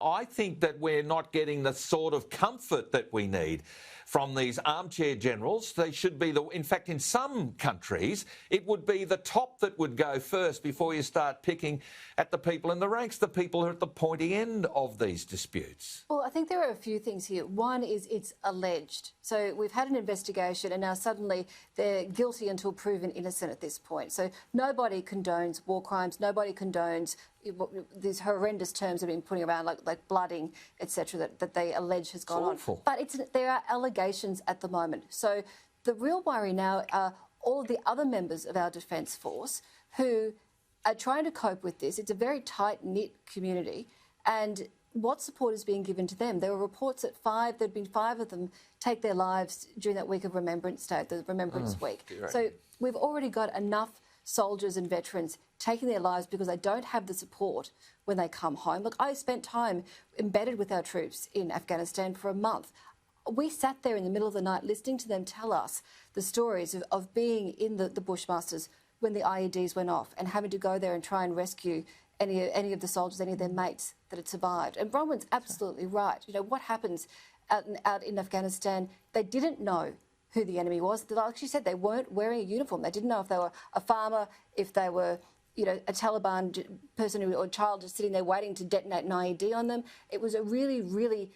I think that we're not getting the sort of comfort that we need from these armchair generals. They should be in fact, in some countries, it would be the top that would go first before you start picking at the people in the ranks, the people who are at the pointy end of these disputes. Well, I think there are a few things here. One is it's alleged. So we've had an investigation and now suddenly they're guilty until proven innocent at this point. So nobody condones war crimes, nobody condones these horrendous terms have been putting around like blooding, etc., that they allege has gone on. But there are allegations at the moment. So the real worry now are all of the other members of our Defence Force who are trying to cope with this. It's a very tight-knit community, and what support is being given to them? There were reports that there'd been 5 of them take their lives during that week of Remembrance Day, the Remembrance Week. So we've already got enough soldiers and veterans taking their lives because they don't have the support when they come home. Look, I spent time embedded with our troops in Afghanistan for a month. We sat there in the middle of the night listening to them tell us the stories of being in the Bushmasters when the IEDs went off and having to go there and try and rescue any of the soldiers, any of their mates that had survived. And Bronwyn's absolutely right. You know, what happens out in Afghanistan, they didn't know who the enemy was. Like she said, they weren't wearing a uniform. They didn't know if they were a farmer, if they were, you know, a Taliban person or child just sitting there waiting to detonate an IED on them. It was a really, really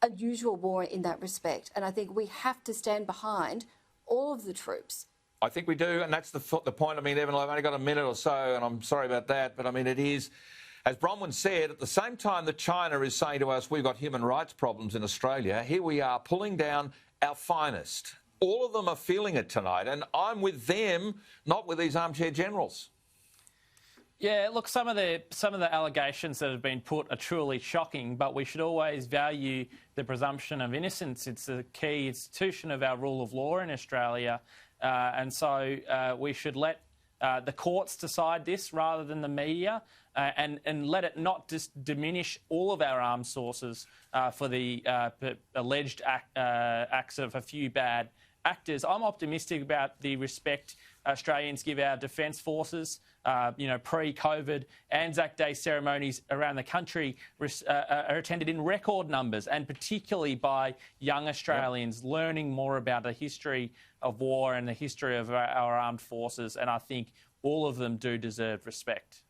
unusual war in that respect. And I think we have to stand behind all of the troops. I think we do, and that's the point. I mean, Evan, I've only got a minute or so, and I'm sorry about that, but I mean, it is, as Bronwyn said, at the same time that China is saying to us, we've got human rights problems in Australia, here we are pulling down our finest. All of them are feeling it tonight, and I'm with them, not with these armchair generals. Yeah, look, some of the allegations that have been put are truly shocking, but we should always value the presumption of innocence. It's a key institution of our rule of law in Australia, and so we should let the courts decide this rather than the media, and let it not just diminish all of our armed sources for the alleged acts of a few bad actors. I'm optimistic about the respect Australians give our defence forces. Pre-COVID Anzac Day ceremonies around the country are attended in record numbers, and particularly by young Australians learning more about the history of war and the history of our armed forces. And I think all of them do deserve respect.